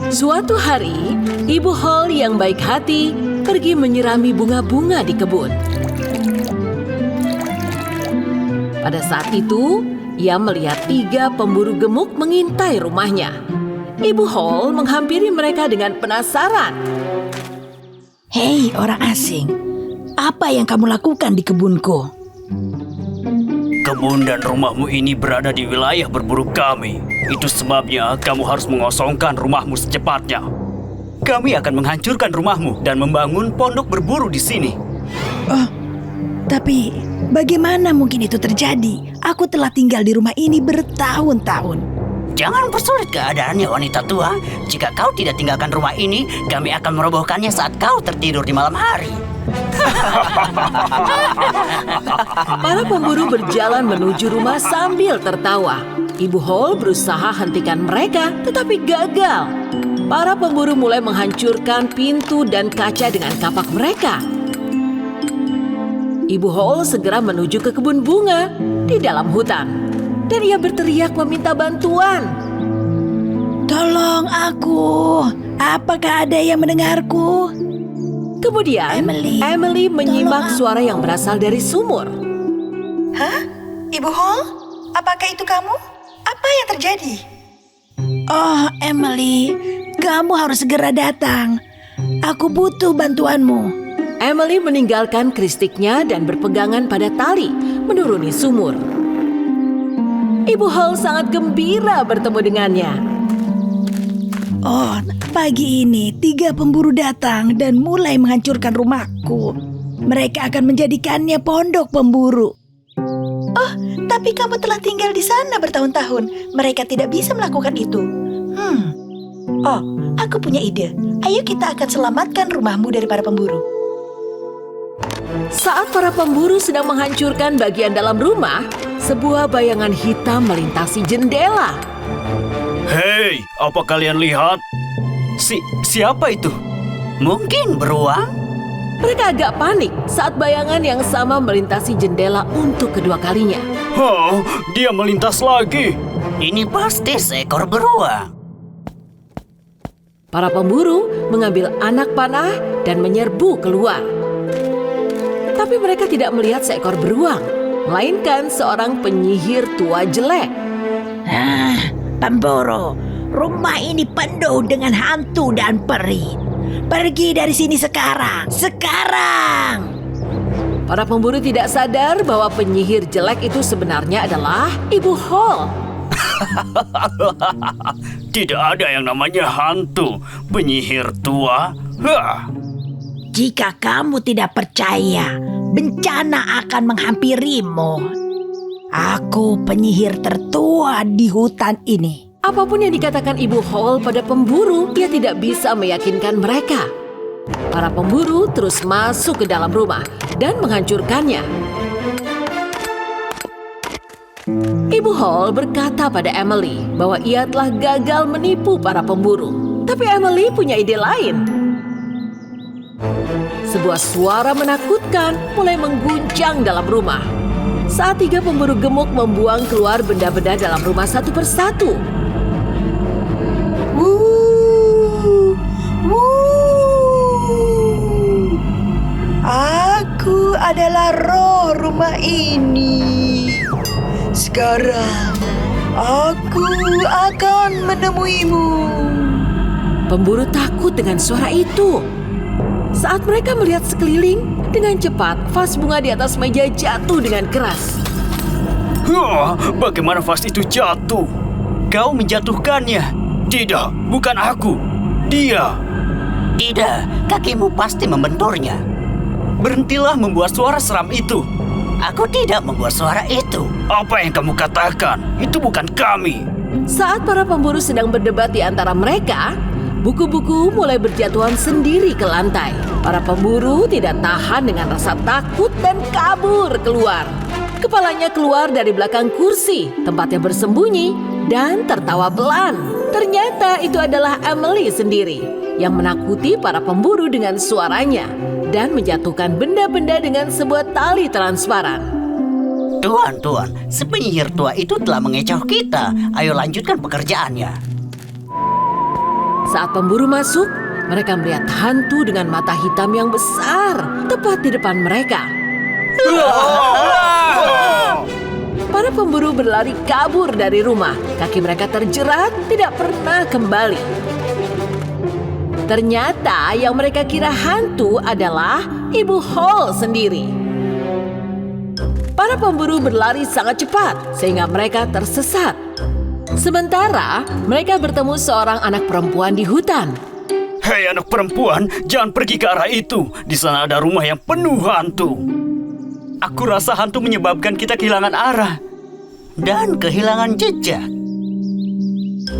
Suatu hari, Ibu Hall yang baik hati pergi menyirami bunga-bunga di kebun. Pada saat itu, ia melihat 3 pemburu gemuk mengintai rumahnya. Ibu Hall menghampiri mereka dengan penasaran. Hei orang asing, apa yang kamu lakukan di kebunku? Kebun dan rumahmu ini berada di wilayah berburu kami. Itu sebabnya kamu harus mengosongkan rumahmu secepatnya. Kami akan menghancurkan rumahmu dan membangun pondok berburu di sini. Oh, tapi bagaimana mungkin itu terjadi? Aku telah tinggal di rumah ini bertahun-tahun. Jangan persulit keadaannya, wanita tua. Jika kau tidak tinggalkan rumah ini, kami akan merobohkannya saat kau tertidur di malam hari. Para pemburu berjalan menuju rumah sambil tertawa. Ibu Hall berusaha hentikan mereka, tetapi gagal. Para pemburu mulai menghancurkan pintu dan kaca dengan kapak mereka. Ibu Hall segera menuju ke kebun bunga di dalam hutan. Dan ia berteriak meminta bantuan. Tolong aku, apakah ada yang mendengarku? Kemudian, Emily menyimak suara yang berasal dari sumur. Hah? Ibu Hall? Apakah itu kamu? Apa yang terjadi? Oh, Emily, kamu harus segera datang. Aku butuh bantuanmu. Emily meninggalkan kristiknya dan berpegangan pada tali menuruni sumur. Ibu Hall sangat gembira bertemu dengannya. Oh, pagi ini 3 pemburu datang dan mulai menghancurkan rumahku. Mereka akan menjadikannya pondok pemburu. Oh, tapi kamu telah tinggal di sana bertahun-tahun. Mereka tidak bisa melakukan itu. Oh, aku punya ide. Ayo kita akan selamatkan rumahmu dari para pemburu. Saat para pemburu sedang menghancurkan bagian dalam rumah, sebuah bayangan hitam melintasi jendela. Hei, apa kalian lihat? Siapa itu? Mungkin beruang? Mereka agak panik saat bayangan yang sama melintasi jendela untuk kedua kalinya. Oh, dia melintas lagi. Ini pasti seekor beruang. Para pemburu mengambil anak panah dan menyerbu keluar. Tapi mereka tidak melihat seekor beruang, melainkan seorang penyihir tua jelek. Pemburu, rumah ini penuh dengan hantu dan peri. Pergi dari sini sekarang, sekarang! Para pemburu tidak sadar bahwa penyihir jelek itu sebenarnya adalah Ibu Hall. Tidak ada yang namanya hantu, penyihir tua. Hah. Jika kamu tidak percaya, bencana akan menghampirimu. Aku penyihir tertua di hutan ini. Apapun yang dikatakan Ibu Hall pada pemburu, ia tidak bisa meyakinkan mereka. Para pemburu terus masuk ke dalam rumah dan menghancurkannya. Ibu Hall berkata pada Emily bahwa ia telah gagal menipu para pemburu. Tapi Emily punya ide lain. Sebuah suara menakutkan mulai mengguncang dalam rumah. Saat 3 pemburu gemuk membuang keluar benda-benda dalam rumah satu persatu. Aku adalah roh rumah ini. Sekarang, aku akan menemuimu. Pemburu takut dengan suara itu. Saat mereka melihat sekeliling, dengan cepat vas bunga di atas meja jatuh dengan keras. Bagaimana vas itu jatuh? Kau menjatuhkannya. Tidak, bukan aku. Dia. Tidak, kakimu pasti membenturnya. Berhentilah membuat suara seram itu. Aku tidak membuat suara itu. Apa yang kamu katakan? Itu bukan kami. Saat para pemburu sedang berdebat di antara mereka, buku-buku mulai berjatuhan sendiri ke lantai. Para pemburu tidak tahan dengan rasa takut dan kabur keluar. Kepalanya keluar dari belakang kursi, tempatnya bersembunyi, dan tertawa pelan. Ternyata itu adalah Emily sendiri yang menakuti para pemburu dengan suaranya dan menjatuhkan benda-benda dengan sebuah tali transparan. Tuan, si penyihir tua itu telah mengecoh kita. Ayo lanjutkan pekerjaannya. Saat pemburu masuk, mereka melihat hantu dengan mata hitam yang besar tepat di depan mereka. Para pemburu berlari kabur dari rumah. Kaki mereka terjerat, tidak pernah kembali. Ternyata yang mereka kira hantu adalah Ibu Hall sendiri. Para pemburu berlari sangat cepat sehingga mereka tersesat. Sementara mereka bertemu seorang anak perempuan di hutan. Hei anak perempuan, jangan pergi ke arah itu. Di sana ada rumah yang penuh hantu. Aku rasa hantu menyebabkan kita kehilangan arah. Dan kehilangan jejak.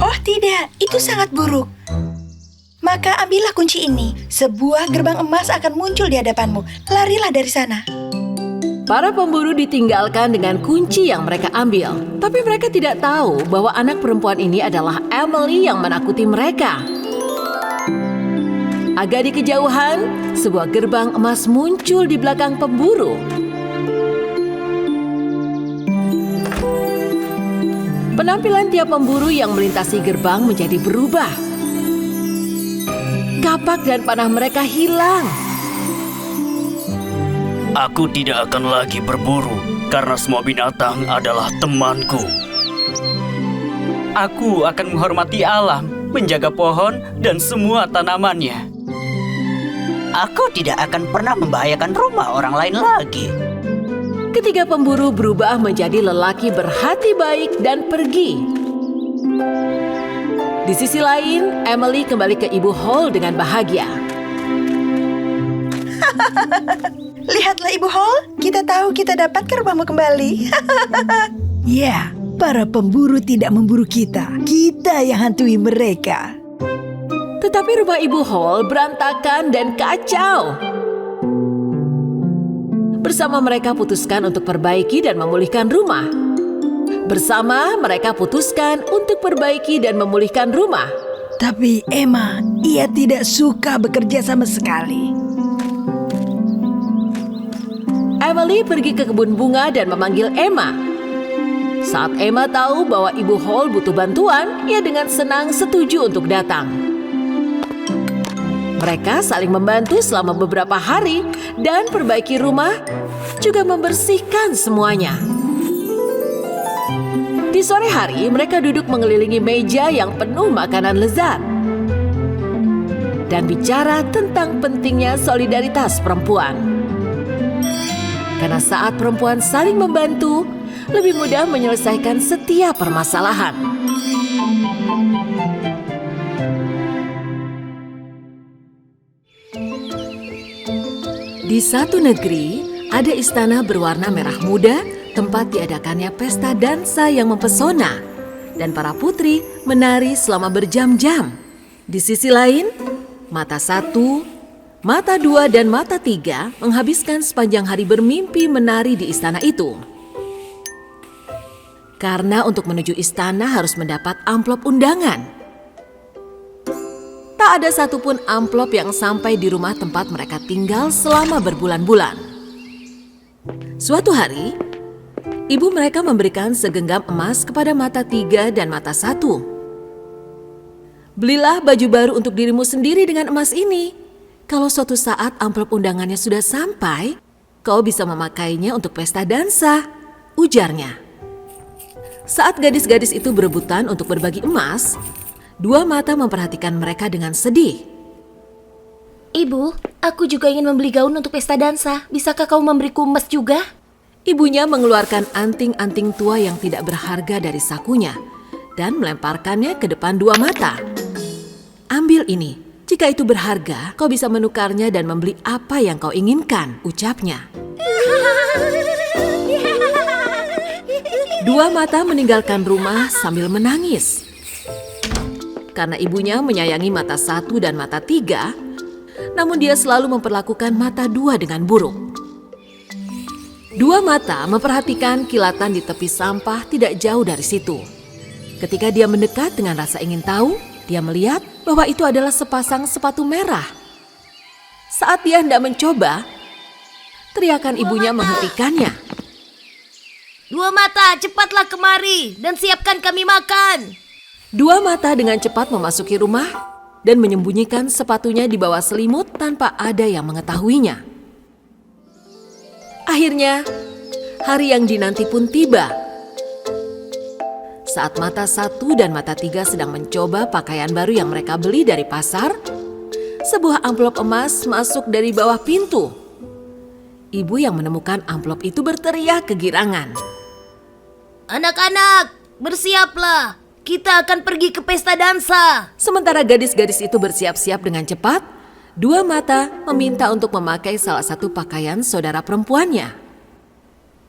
Oh tidak, itu sangat buruk. Maka ambillah kunci ini. Sebuah gerbang emas akan muncul di hadapanmu. Larilah dari sana. Para pemburu ditinggalkan dengan kunci yang mereka ambil. Tapi mereka tidak tahu bahwa anak perempuan ini adalah Emily yang menakuti mereka. Agak di kejauhan, sebuah gerbang emas muncul di belakang pemburu. Penampilan tiap pemburu yang melintasi gerbang menjadi berubah. Kapak dan panah mereka hilang. Aku tidak akan lagi berburu karena semua binatang adalah temanku. Aku akan menghormati alam, menjaga pohon dan semua tanamannya. Aku tidak akan pernah membahayakan rumah orang lain lagi. Ketiga pemburu berubah menjadi lelaki berhati baik dan pergi. Di sisi lain, Emily kembali ke Ibu Hall dengan bahagia. Lihatlah Ibu Hall, kita tahu kita dapat ke rumahmu kembali. Ya, para pemburu tidak memburu kita. Kita yang hantui mereka. Tetapi rumah Ibu Hall berantakan dan kacau. Bersama mereka putuskan untuk perbaiki dan memulihkan rumah. Bersama mereka putuskan untuk perbaiki dan memulihkan rumah. Tapi Emma, ia tidak suka bekerja sama sekali. Emily pergi ke kebun bunga dan memanggil Emma. Saat Emma tahu bahwa Ibu Hall butuh bantuan, ia dengan senang setuju untuk datang. Mereka saling membantu selama beberapa hari dan perbaiki rumah, juga membersihkan semuanya. Di sore hari, mereka duduk mengelilingi meja yang penuh makanan lezat dan bicara tentang pentingnya solidaritas perempuan. Karena saat perempuan saling membantu, lebih mudah menyelesaikan setiap permasalahan. Di satu negeri, ada istana berwarna merah muda, tempat diadakannya pesta dansa yang mempesona. Dan para putri menari selama berjam-jam. Di sisi lain, mata satu, mata dua, dan mata tiga menghabiskan sepanjang hari bermimpi menari di istana itu. Karena untuk menuju istana harus mendapat amplop undangan. Tak ada satupun amplop yang sampai di rumah tempat mereka tinggal selama berbulan-bulan. Suatu hari, ibu mereka memberikan segenggam emas kepada mata tiga dan mata satu. Belilah baju baru untuk dirimu sendiri dengan emas ini. Kalau suatu saat amplop undangannya sudah sampai, kau bisa memakainya untuk pesta dansa, ujarnya. Saat gadis-gadis itu berebutan untuk berbagi emas, dua mata memperhatikan mereka dengan sedih. Ibu, aku juga ingin membeli gaun untuk pesta dansa. Bisakah kau memberiku emas juga? Ibunya mengeluarkan anting-anting tua yang tidak berharga dari sakunya dan melemparkannya ke depan dua mata. Ambil ini, jika itu berharga, kau bisa menukarnya dan membeli apa yang kau inginkan, ucapnya. Dua mata meninggalkan rumah sambil menangis. Karena ibunya menyayangi mata satu dan mata tiga, namun dia selalu memperlakukan mata dua dengan buruk. Dua mata memperhatikan kilatan di tepi sampah tidak jauh dari situ. Ketika dia mendekat dengan rasa ingin tahu, dia melihat bahwa itu adalah sepasang sepatu merah. Saat dia hendak mencoba, teriakan ibunya menghentikannya. Dua mata, cepatlah kemari dan siapkan kami makan. Dua mata dengan cepat memasuki rumah dan menyembunyikan sepatunya di bawah selimut tanpa ada yang mengetahuinya. Akhirnya, hari yang dinanti pun tiba. Saat mata 1 dan mata 3 sedang mencoba pakaian baru yang mereka beli dari pasar, sebuah amplop emas masuk dari bawah pintu. Ibu yang menemukan amplop itu berteriak kegirangan. Anak-anak, bersiaplah. Kita akan pergi ke pesta dansa. Sementara gadis-gadis itu bersiap-siap dengan cepat, 2 mata meminta untuk memakai salah satu pakaian saudara perempuannya.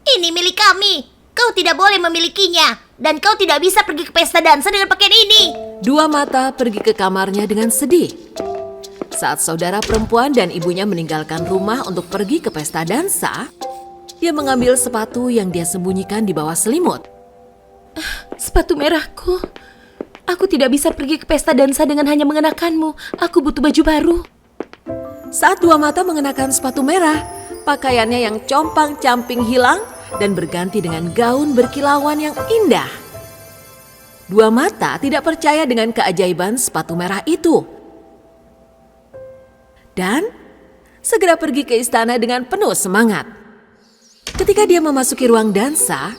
Ini milik kami. Kau tidak boleh memilikinya. Dan kau tidak bisa pergi ke pesta dansa dengan pakaian ini. 2 mata pergi ke kamarnya dengan sedih. Saat saudara perempuan dan ibunya meninggalkan rumah untuk pergi ke pesta dansa, dia mengambil sepatu yang dia sembunyikan di bawah selimut. Sepatu merahku. Aku tidak bisa pergi ke pesta dansa dengan hanya mengenakanmu. Aku butuh baju baru. Saat 2 mata mengenakan sepatu merah, pakaiannya yang compang-camping hilang dan berganti dengan gaun berkilauan yang indah. 2 mata tidak percaya dengan keajaiban sepatu merah itu. Dan segera pergi ke istana dengan penuh semangat. Ketika dia memasuki ruang dansa,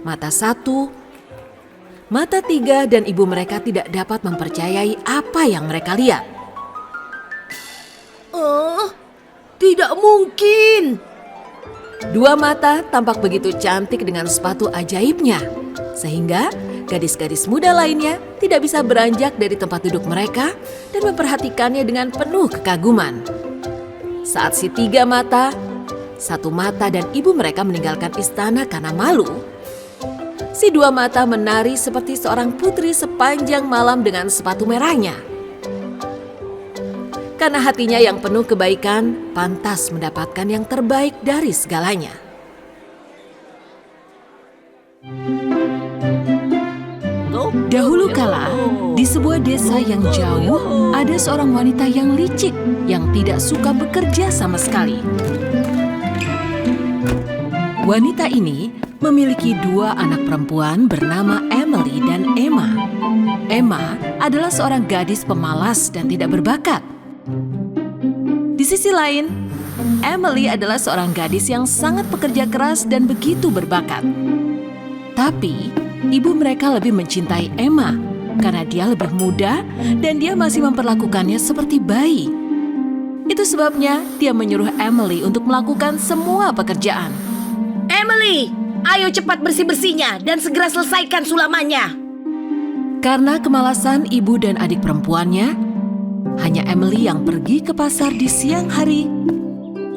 mata 1, mata 3 dan ibu mereka tidak dapat mempercayai apa yang mereka lihat. Oh, tidak mungkin. 2 mata tampak begitu cantik dengan sepatu ajaibnya, sehingga gadis-gadis muda lainnya tidak bisa beranjak dari tempat duduk mereka dan memperhatikannya dengan penuh kekaguman. Saat si 3 mata, 1 mata dan ibu mereka meninggalkan istana karena malu, si 2 mata menari seperti seorang putri sepanjang malam dengan sepatu merahnya. Karena hatinya yang penuh kebaikan, pantas mendapatkan yang terbaik dari segalanya. Dahulu kala, di sebuah desa yang jauh, ada seorang wanita yang licik yang tidak suka bekerja sama sekali. Wanita ini memiliki 2 anak perempuan bernama Emily dan Emma. Emma adalah seorang gadis pemalas dan tidak berbakat. Di sisi lain, Emily adalah seorang gadis yang sangat pekerja keras dan begitu berbakat. Tapi, ibu mereka lebih mencintai Emma karena dia lebih muda dan dia masih memperlakukannya seperti bayi. Itu sebabnya dia menyuruh Emily untuk melakukan semua pekerjaan. Emily, ayo cepat bersih-bersihnya dan segera selesaikan sulamannya. Karena kemalasan ibu dan adik perempuannya, hanya Emily yang pergi ke pasar di siang hari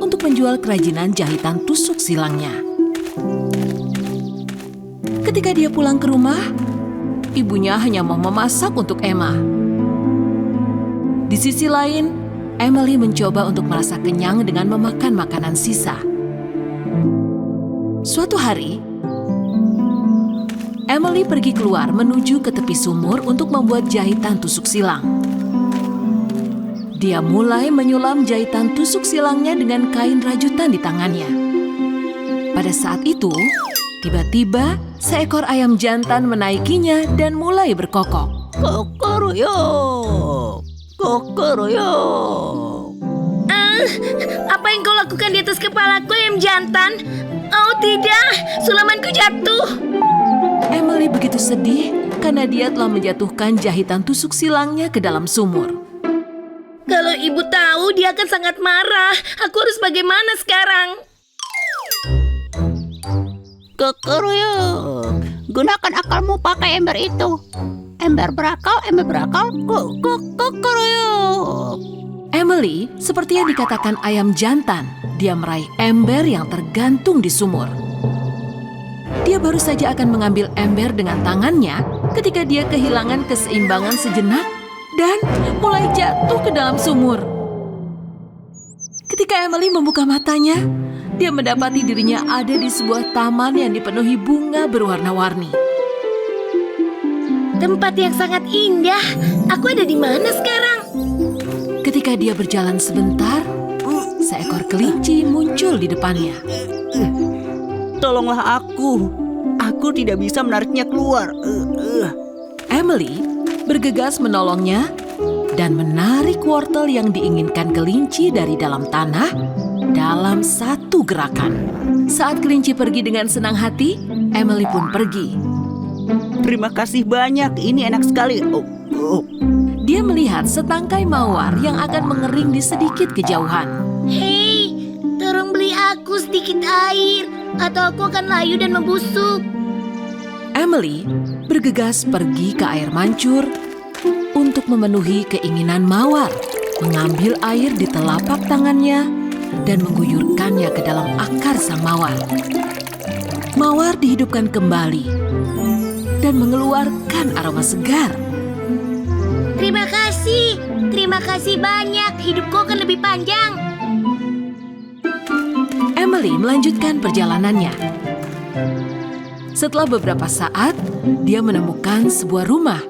untuk menjual kerajinan jahitan tusuk silangnya. Ketika dia pulang ke rumah, ibunya hanya mau memasak untuk Emma. Di sisi lain, Emily mencoba untuk merasa kenyang dengan memakan makanan sisa. Suatu hari, Emily pergi keluar menuju ke tepi sumur untuk membuat jahitan tusuk silang. Dia mulai menyulam jahitan tusuk silangnya dengan kain rajutan di tangannya. Pada saat itu, tiba-tiba seekor ayam jantan menaikinya dan mulai berkokok. Kokoruyuk, kokoruyuk. Apa yang kau lakukan di atas kepalaku, ayam jantan? Oh tidak, sulamanku jatuh. Emily begitu sedih karena dia telah menjatuhkan jahitan tusuk silangnya ke dalam sumur. Kalau ibu tahu, dia akan sangat marah. Aku harus bagaimana sekarang? Kokoruyuk, gunakan akalmu pakai ember itu. Ember berakal, kokoruyuk. Emily, seperti yang dikatakan ayam jantan, dia meraih ember yang tergantung di sumur. Dia baru saja akan mengambil ember dengan tangannya ketika dia kehilangan keseimbangan sejenak dan mulai jatuh ke dalam sumur. Ketika Emily membuka matanya, dia mendapati dirinya ada di sebuah taman yang dipenuhi bunga berwarna-warni. Tempat yang sangat indah. Aku ada di mana sekarang? Ketika dia berjalan sebentar, seekor kelinci muncul di depannya. Tolonglah aku. Aku tidak bisa menariknya keluar. Emily bergegas menolongnya dan menarik wortel yang diinginkan kelinci dari dalam tanah dalam satu gerakan. Saat kelinci pergi dengan senang hati, Emily pun pergi. Terima kasih banyak, ini enak sekali. Dia melihat setangkai mawar yang akan mengering di sedikit kejauhan. Hei, tolong beli aku sedikit air, atau aku akan layu dan membusuk. Emily bergegas pergi ke air mancur untuk memenuhi keinginan mawar, mengambil air di telapak tangannya dan mengguyurkannya ke dalam akar sang mawar. Mawar dihidupkan kembali dan mengeluarkan aroma segar. Terima kasih banyak, hidupku akan lebih panjang. Emily melanjutkan perjalanannya. Setelah beberapa saat, dia menemukan sebuah rumah.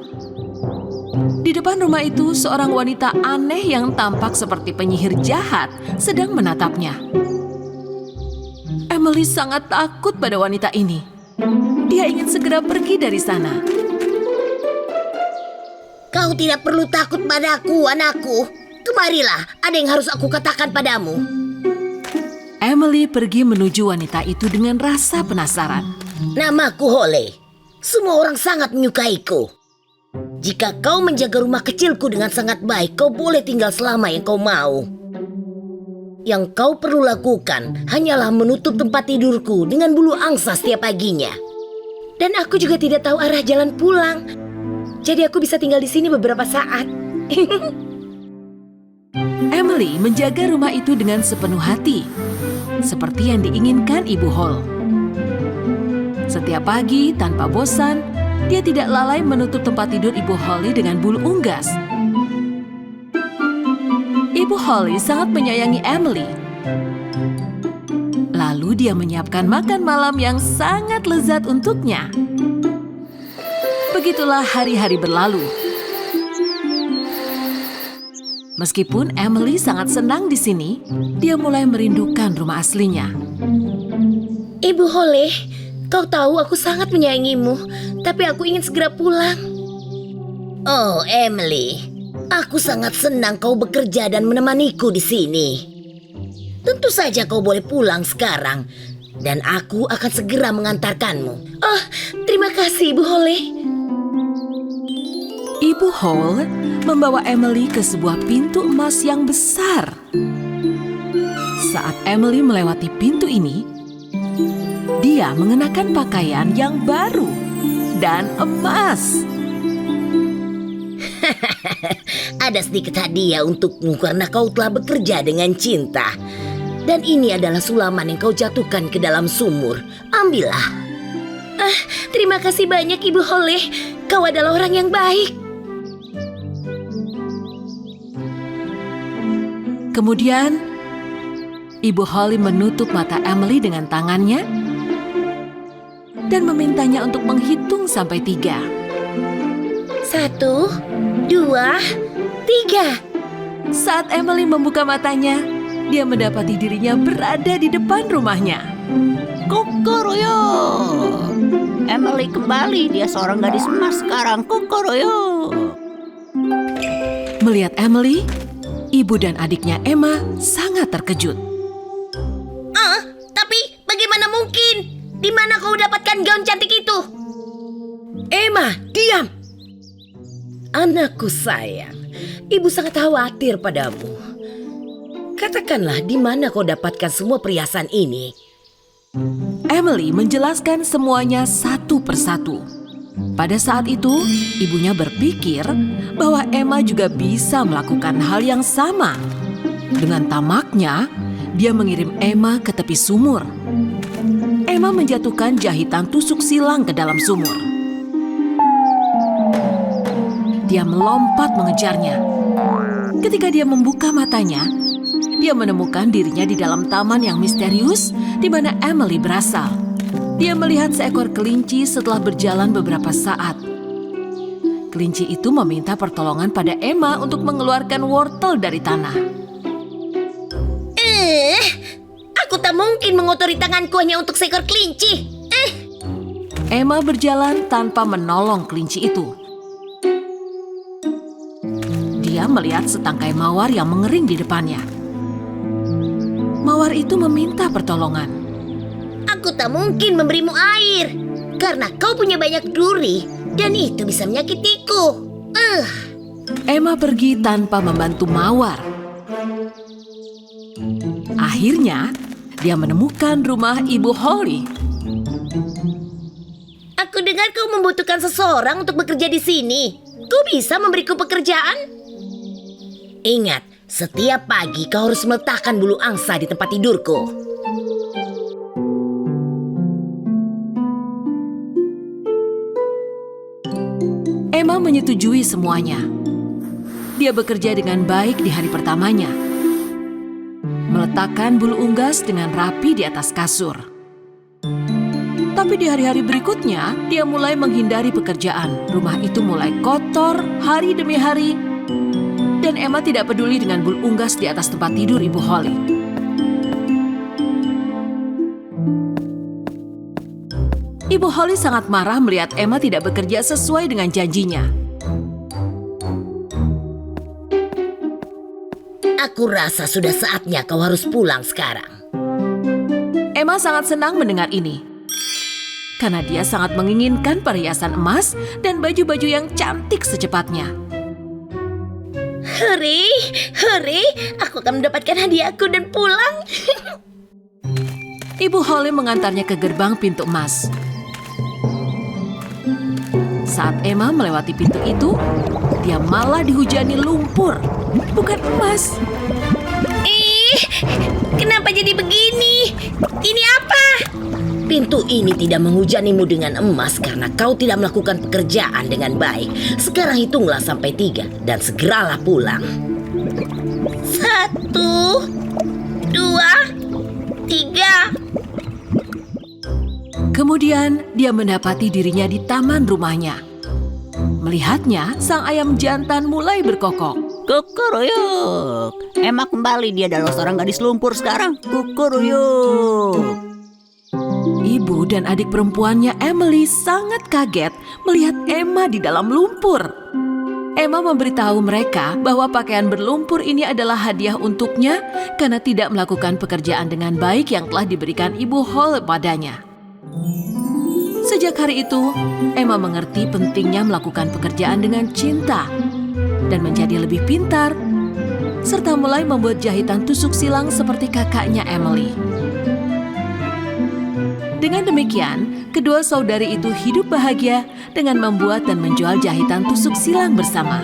Di depan rumah itu, seorang wanita aneh yang tampak seperti penyihir jahat sedang menatapnya. Emily sangat takut pada wanita ini. Dia ingin segera pergi dari sana. Kau tidak perlu takut padaku, anakku. Kemarilah, ada yang harus aku katakan padamu. Emily pergi menuju wanita itu dengan rasa penasaran. Namaku Holly. Semua orang sangat menyukaiku. Jika kau menjaga rumah kecilku dengan sangat baik, kau boleh tinggal selama yang kau mau. Yang kau perlu lakukan hanyalah menutup tempat tidurku dengan bulu angsa setiap paginya. Dan aku juga tidak tahu arah jalan pulang. Jadi aku bisa tinggal di sini beberapa saat. Emily menjaga rumah itu dengan sepenuh hati, seperti yang diinginkan Ibu Hall. Setiap pagi, tanpa bosan, dia tidak lalai menutup tempat tidur Ibu Holly dengan bulu unggas. Ibu Holly sangat menyayangi Emily. Lalu dia menyiapkan makan malam yang sangat lezat untuknya. Begitulah hari-hari berlalu. Meskipun Emily sangat senang di sini, dia mulai merindukan rumah aslinya. Ibu Holly, kau tahu aku sangat menyayangimu, tapi aku ingin segera pulang. Oh, Emily, aku sangat senang kau bekerja dan menemaniku di sini. Tentu saja kau boleh pulang sekarang, dan aku akan segera mengantarkanmu. Oh, terima kasih, Ibu Holly. Ibu Hall membawa Emily ke sebuah pintu emas yang besar. Saat Emily melewati pintu ini, dia mengenakan pakaian yang baru dan emas. Ada sedikit hadiah untukmu karena kau telah bekerja dengan cinta. Dan ini adalah sulaman yang kau jatuhkan ke dalam sumur. Ambillah. Terima kasih banyak, Ibu Holly. Kau adalah orang yang baik. Kemudian, Ibu Holly menutup mata Emily dengan tangannya dan memintanya untuk menghitung sampai 3. 1, 2, 3. Saat Emily membuka matanya, dia mendapati dirinya berada di depan rumahnya. Kokoroyo. Emily kembali, dia seorang gadis emas sekarang. Kokoroyo. Melihat Emily, ibu dan adiknya Emma sangat terkejut. Tapi bagaimana mungkin? Di mana kau dapatkan gaun cantik itu? Emma, diam! Anakku sayang, ibu sangat khawatir padamu. Katakanlah di mana kau dapatkan semua perhiasan ini? Emily menjelaskan semuanya satu persatu. Pada saat itu, ibunya berpikir bahwa Emma juga bisa melakukan hal yang sama. Dengan tamaknya, dia mengirim Emma ke tepi sumur. Emma menjatuhkan jahitan tusuk silang ke dalam sumur. Dia melompat mengejarnya. Ketika dia membuka matanya, dia menemukan dirinya di dalam taman yang misterius di mana Emily berasal. Dia melihat seekor kelinci setelah berjalan beberapa saat. Kelinci itu meminta pertolongan pada Emma untuk mengeluarkan wortel dari tanah. Aku tak mungkin mengotori tanganku hanya untuk seekor kelinci. Emma berjalan tanpa menolong kelinci itu. bahagia melihat setangkai mawar yang mengering di depannya. Mawar itu meminta pertolongan. Aku tak mungkin memberimu air karena kau punya banyak duri dan itu bisa menyakitiku. Emma pergi tanpa membantu mawar. Akhirnya, dia menemukan rumah Ibu Holly. Aku dengar kau membutuhkan seseorang untuk bekerja di sini. Kau bisa memberiku pekerjaan? Ingat, setiap pagi kau harus meletakkan bulu angsa di tempat tidurku. Emma menyetujui semuanya. Dia bekerja dengan baik di hari pertamanya. Meletakkan bulu unggas dengan rapi di atas kasur. Tapi di hari-hari berikutnya, dia mulai menghindari pekerjaan. Rumah itu mulai kotor hari demi hari. Dan Emma tidak peduli dengan bulu unggas di atas tempat tidur Ibu Holly. Ibu Holly sangat marah melihat Emma tidak bekerja sesuai dengan janjinya. Aku rasa sudah saatnya kau harus pulang sekarang. Emma sangat senang mendengar ini. Karena dia sangat menginginkan perhiasan emas dan baju-baju yang cantik secepatnya. Hore, aku akan mendapatkan hadiahku dan pulang. Ibu Holly mengantarnya ke gerbang pintu emas. Saat Emma melewati pintu itu, dia malah dihujani lumpur, bukan emas. Kenapa jadi begini? Ini apa? Pintu ini tidak menghujanimu dengan emas karena kau tidak melakukan pekerjaan dengan baik. Sekarang hitunglah sampai 3 dan segeralah pulang. 1, 2, 3. Kemudian dia mendapati dirinya di taman rumahnya. Melihatnya, sang ayam jantan mulai berkokok. Kukuruyuk. Emma kembali, dia adalah seorang gadis lumpur sekarang. Kukuruyuk. Ibu dan adik perempuannya Emily sangat kaget melihat Emma di dalam lumpur. Emma memberitahu mereka bahwa pakaian berlumpur ini adalah hadiah untuknya karena tidak melakukan pekerjaan dengan baik yang telah diberikan Ibu Hall padanya. Sejak hari itu, Emma mengerti pentingnya melakukan pekerjaan dengan cinta dan menjadi lebih pintar, serta mulai membuat jahitan tusuk silang seperti kakaknya Emily. Dengan demikian, kedua saudari itu hidup bahagia dengan membuat dan menjual jahitan tusuk silang bersama.